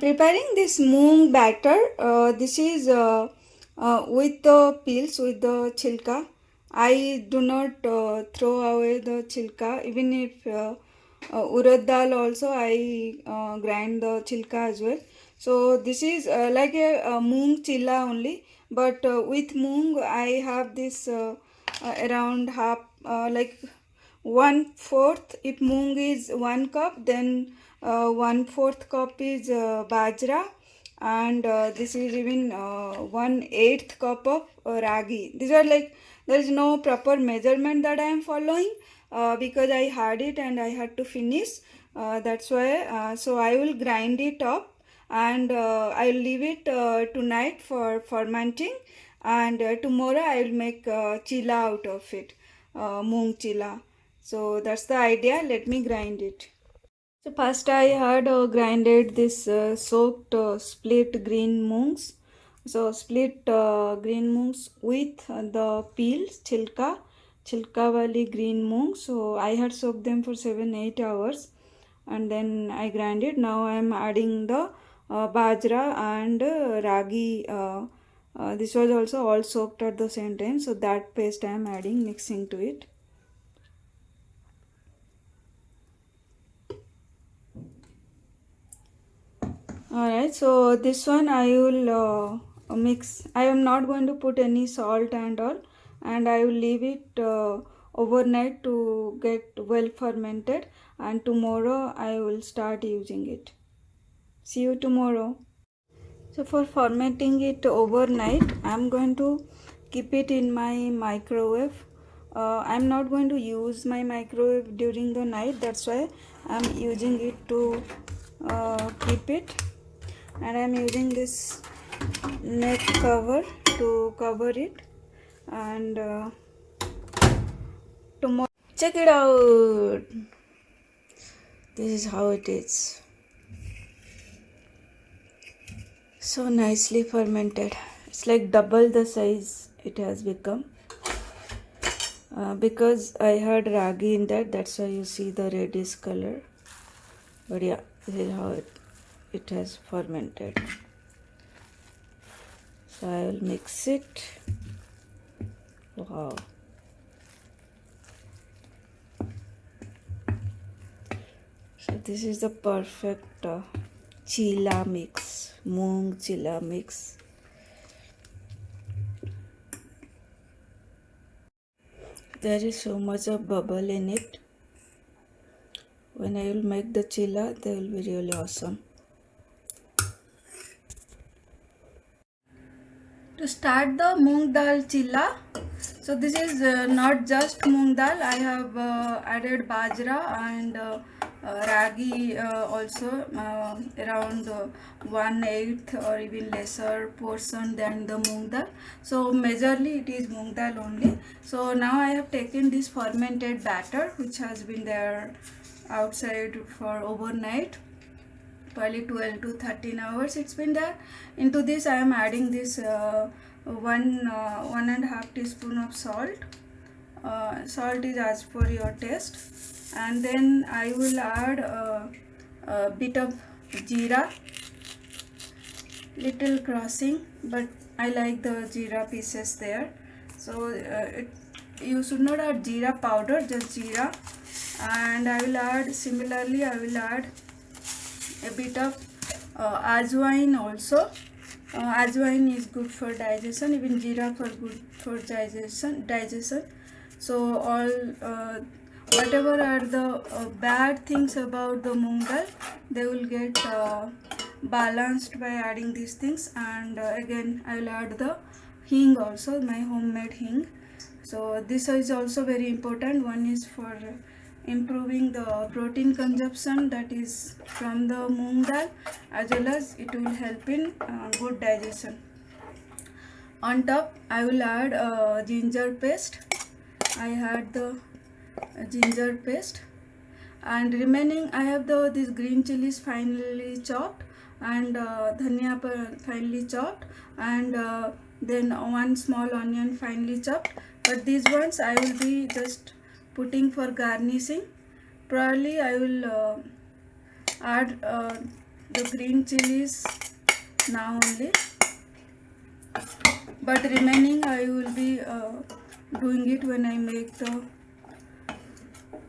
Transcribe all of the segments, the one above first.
preparing this moong batter. This is with the peels, with the chilka. I do not throw away the chilka. Even if urad dal also, I grind the chilka as well. So this is like a moong chilla only. But with moong, I have this around half, like 1/4. If moong is 1 cup, then 1/4 cup is bajra, and this is even 1/8 cup of ragi. These are like, there is no proper measurement that I am following because I had it and I had to finish. That's why. So I will grind it up, and I'll leave it tonight for fermenting, and tomorrow I will make chila out of it, moong chila. So that's the idea. Let me grind it. So first I had grinded this soaked split green moongs. So split green moongs with the peels, chilka wali green moong. So I had soaked them for 7-8 hours, and then I grind it. Now I am adding the bajra and ragi. This was also all soaked at the same time. So that paste I am adding, mixing to it. Alright, so this one I will mix. I am not going to put any salt and all, and I will leave it overnight to get well fermented, and tomorrow I will start using it. See you tomorrow. So for fermenting it overnight, I am going to keep it in my microwave. I am not going to use my microwave during the night. That's why I am using it to keep it. And I am using this neck cover to cover it, and tomorrow, check it out. This is how it is. So nicely fermented. It's like double the size it has become, because I had ragi in that. That's why you see the reddish color. But yeah, this is how it has fermented. So I will mix it. Wow. So this is the perfect chila mix, moong chila mix. There is so much of bubble in it. When I will make the chila, they will be really awesome. To start the moong dal chilla, so this is not just moong dal. I have added bajra and ragi also, around 1/8 or even lesser portion than the moong dal. So majorly it is moong dal only. So now I have taken this fermented batter which has been there outside for overnight, probably 12 to 13 hours it's been there. Into this I am adding this 1.5 teaspoon of salt. Salt is as per your taste, and then I will add a bit of jeera, little crossing, but I like the jeera pieces there. So you should not add jeera powder, just jeera. And I will add, similarly I will add a bit of ajwain also. Ajwain is good for digestion, even jeera for good for digestion. So all whatever are the bad things about the moong dal, they will get balanced by adding these things. And again I will add the hing also, my homemade hing. So this is also very important. One is for improving the protein consumption that is from the moong dal, as well as it will help in good digestion. On top I will add ginger paste. I had the ginger paste, and remaining I have these green chilies finely chopped, and dhania finely chopped, and then one small onion finely chopped. But these ones I will be just putting for garnishing. Probably I will add the green chilies now only, but remaining I will be doing it when I make the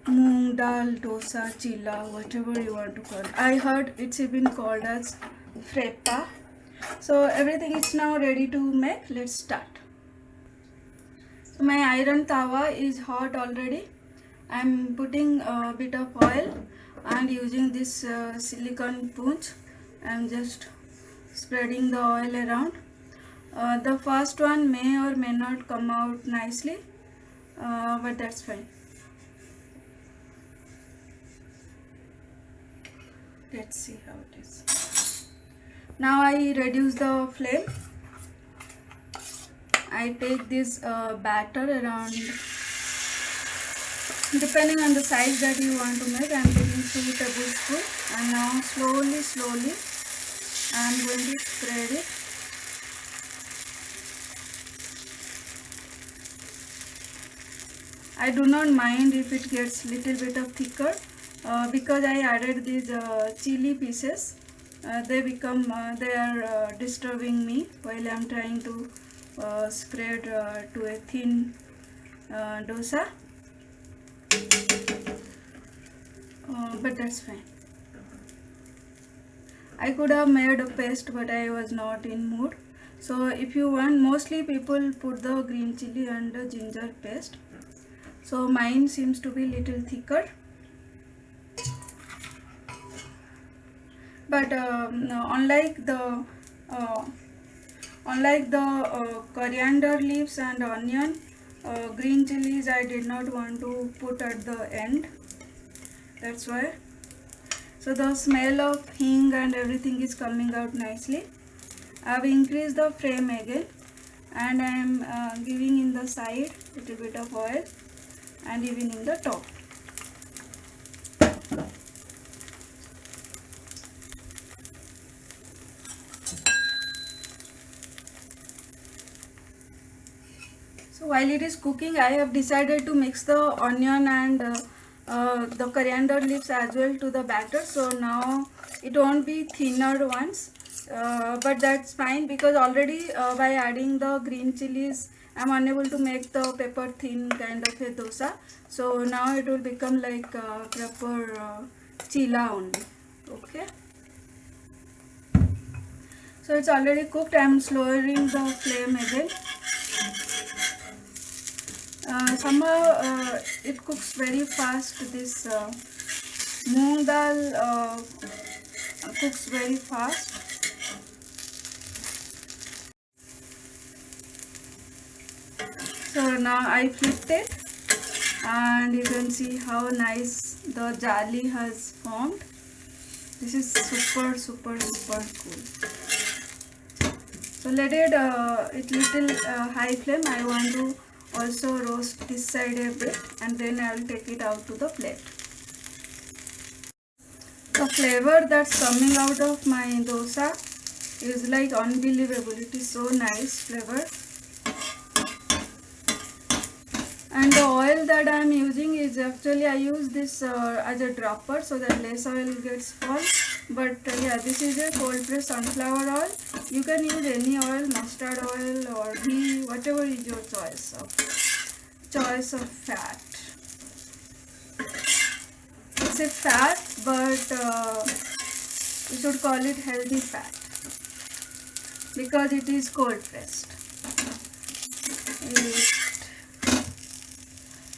moong dal dosa chilla, whatever you want to call it. I heard it's even called as freppa. So everything is now ready to make. Let's start. So my iron tawa is hot already. I'm putting a bit of oil and using this silicone punch. I'm just spreading the oil around. The first one may or may not come out nicely, but that's fine. Let's see how it is. Now I reduce the flame. I take this batter around, depending on the size that you want to make. I'm taking 2 tablespoons, and now slowly I'm going to spread it. I do not mind if it gets little bit of thicker because I added these chili pieces. They are disturbing me while I'm trying to spread to a thin dosa, but that's fine. I could have made a paste, but I was not in mood. So if you want, mostly people put the green chili and the ginger paste. So mine seems to be little thicker, but unlike the coriander leaves and onion, green chilies I did not want to put at the end. That's why. So the smell of hing and everything is coming out nicely. I have increased the flame again, and I am giving in the side little bit of oil, and even in the top. So while it is cooking, I have decided to mix the onion and the coriander leaves as well to the batter. So now it won't be thinner ones, but that's fine because already by adding the green chilies, I'm unable to make the pepper thin kind of a dosa. So now it will become like proper chilla only. Okay. So it's already cooked. I'm lowering the flame again. Somehow it cooks very fast. This moong dal cooks very fast. So now I flipped it, and you can see how nice the jali has formed. This is super cool. So let it little high flame. I want to also roast this side a bit, and then I will take it out to the plate. The flavor that's coming out of my dosa is like unbelievable. It is so nice flavor. And the oil that I am using is actually, I use this as a dropper so that less oil gets fall. But yeah, this is a cold pressed sunflower oil. You can use any oil, mustard oil or ghee, whatever is your choice of fat. It's a fat, but you should call it healthy fat because it is cold pressed.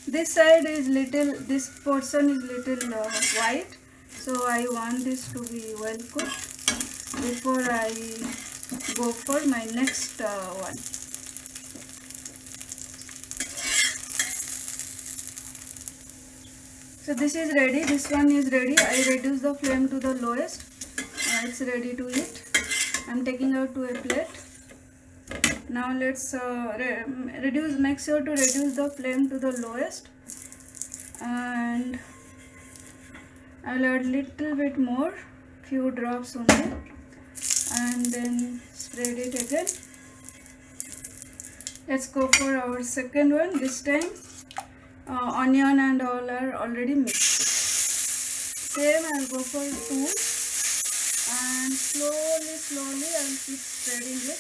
This side is this portion is little white, so I want this to be well cooked before I go for my next one. So this is ready, this one is ready. I reduce the flame to the lowest. It's ready to eat. I'm taking out to a plate. Now let's make sure to reduce the flame to the lowest, and I'll add little bit more, few drops only, and then spread it again. Let's go for our second one. This time onion and all are already mixed. Same, I'll go for 2, and slowly I'll keep spreading it.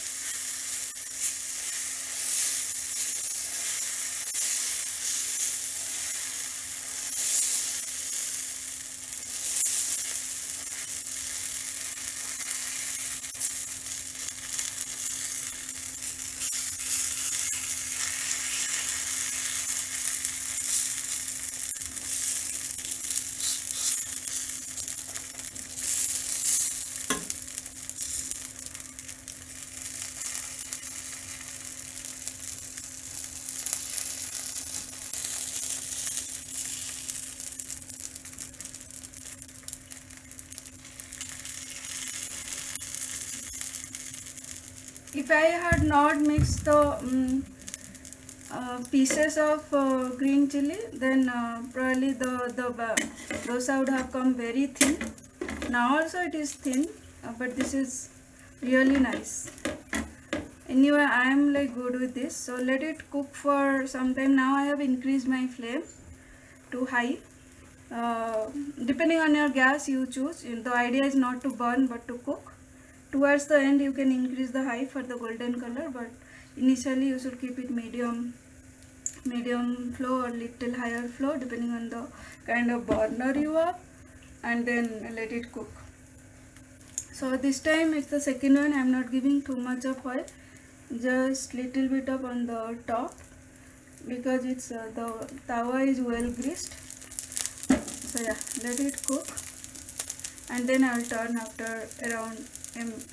If I had not mixed the pieces of green chili, then probably the dosa would have come very thin. Now also it is thin, but this is really nice. Anyway, I am like good with this, so let it cook for some time. Now I have increased my flame to high. Depending on your gas, you choose. The idea is not to burn but to cook. Towards the end, you can increase the high for the golden color, but initially you should keep it medium flow or little higher flow depending on the kind of burner you have, and then let it cook. So this time it's the second one. I am not giving too much of oil, just little bit of on the top, because it's the tawa is well greased. So yeah, let it cook, and then I'll turn after around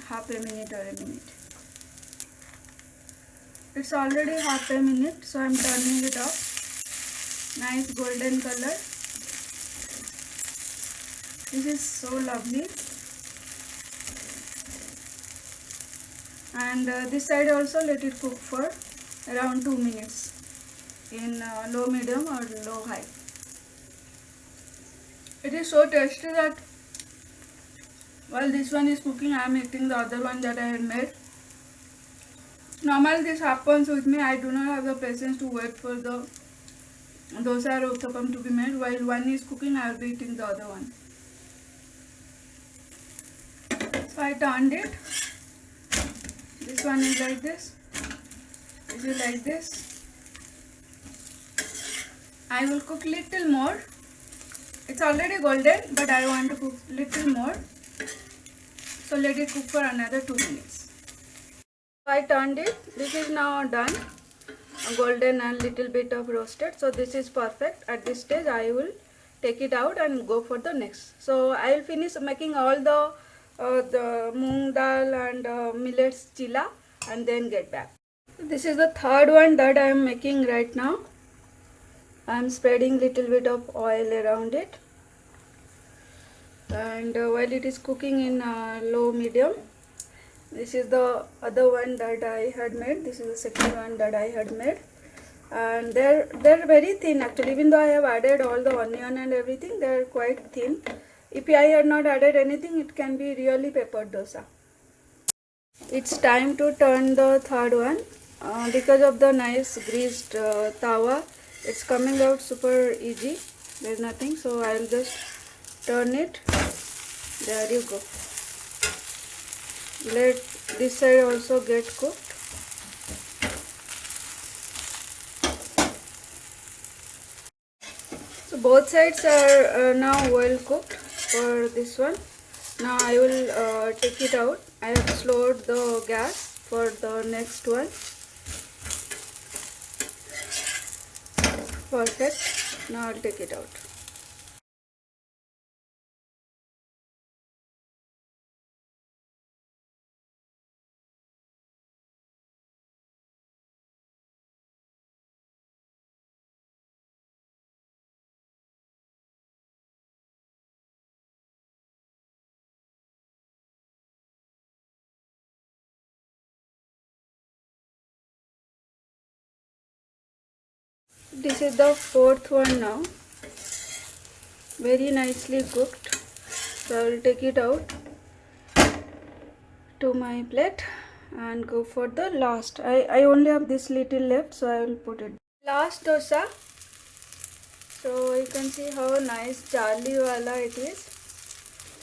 half a minute or a minute. It's already half a minute, so I'm turning it off. Nice golden color. This is so lovely. And this side also let it cook for around 2 minutes in low medium or low high. It is so tasty that while this one is cooking, I am eating the other one that I had made. Normally this happens with me. I do not have the patience to wait for the dosa or uttapam to be made. While one is cooking, I will be eating the other one. So I turned it. This one is like this. This is like this. I will cook little more. It's already golden, but I want to cook little more. So let it cook for another 2 minutes. I turned it. This is now done. Golden and little bit of roasted. So this is perfect. At this stage, I will take it out and go for the next. So I will finish making all the moong dal and millets chilla and then get back. This is the third one that I am making right now. I am spreading little bit of oil around it, and while it is cooking in low medium, this is the other one that I had made. This is the second one that I had made, and they're very thin actually. Even though I have added all the onion and everything, they're quite thin. If I had not added anything, it can be really peppered dosa. It's time to turn the third one. Because of the nice greased tawa, it's coming out super easy. There's nothing, so I'll just turn it. There you go. Let this side also get cooked. So both sides are now well cooked for this one. Now I will take it out. I have slowed the gas for the next one. Perfect. Now I'll take it out. This is the fourth one now. Very nicely cooked. So I will take it out to my plate and go for the last. I only have this little left, so I will put it. Last dosa. So you can see how nice jali wala it is.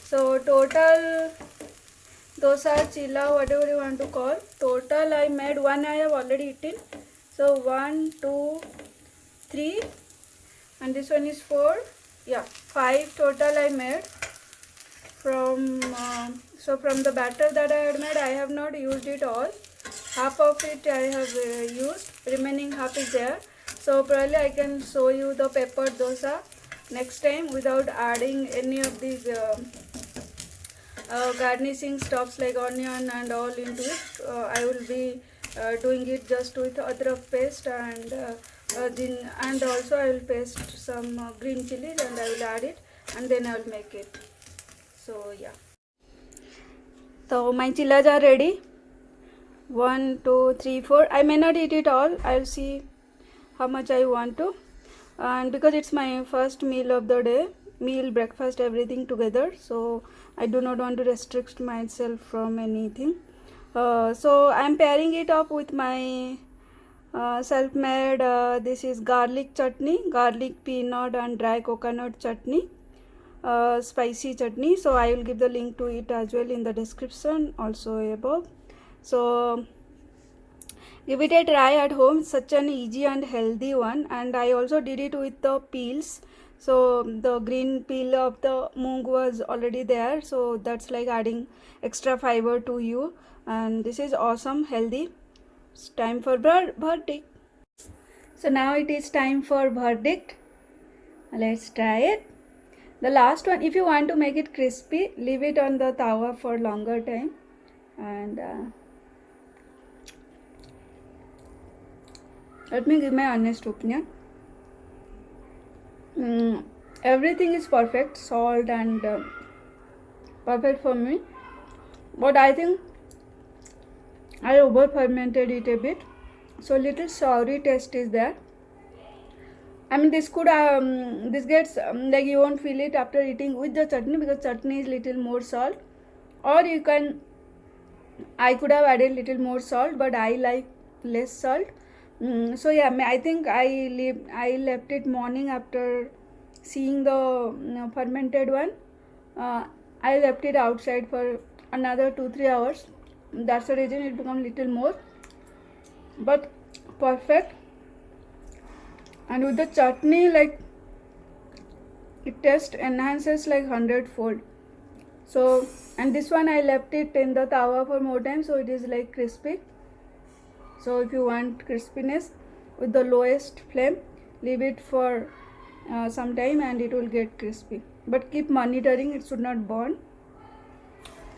So total dosa, chilla, whatever you want to call. Total I made one. I have already eaten. So 1, 2, 3, and this one is 4. Yeah, 5 total I made from. So from the batter that I had made, I have not used it all. Half of it I have used. Remaining half is there. So probably I can show you the pepper dosa next time without adding any of these garnishing stuffs like onion and all into it. I will be doing it just with adrak paste and also I will paste some green chilies and I will add it and then I will make it. So yeah. So my chillas are ready. 1, 2, 3, 4. I may not eat it all. I'll see how much I want to. And because it's my first meal of the day, meal, breakfast, everything together, so I do not want to restrict myself from anything. So I'm pairing it up with my self-made, this is garlic chutney, garlic, peanut and dry coconut chutney, spicy chutney. So I will give the link to it as well in the description, also above. So give it a try at home. Such an easy and healthy one, and I also did it with the peels. So the green peel of the moong was already there, so that's like adding extra fiber to you, and this is awesome, healthy. It's time for verdict. So now it is time for verdict. Let's try it. The last one, if you want to make it crispy, leave it on the tawa for longer time, and let me give my honest opinion. Everything is perfect, salt and perfect for me, but I think I over fermented it a bit, so little soury taste is there. I mean, this could this gets like you won't feel it after eating with the chutney because chutney is little more salt, or you can. I could have added little more salt, but I like less salt. So yeah, I think I left it morning after seeing the fermented one. I left it outside for another 2-3 hours. That's the reason it become little more, but perfect. And with the chutney, like it taste enhances like 100-fold. So, and this one I left it in the tawa for more time, so it is like crispy. So if you want crispiness with the lowest flame, leave it for some time and it will get crispy, but keep monitoring, it should not burn.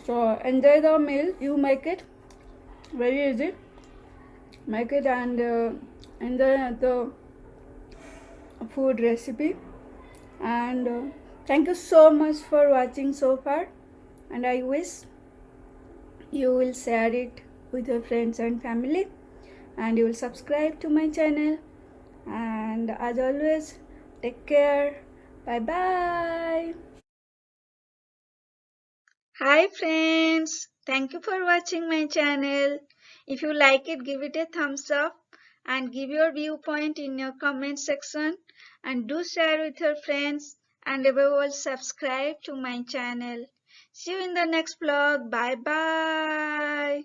So enjoy the meal. You make it very easy, make it and enjoy the food recipe. And thank you so much for watching so far, and I wish you will share it with your friends and family, and you will subscribe to my channel. And as always, take care. Bye bye. Hi friends, thank you for watching my channel. If you like it, give it a thumbs up and give your viewpoint in your comment section, and do share with your friends, and above all subscribe to my channel. See you in the next vlog. Bye bye.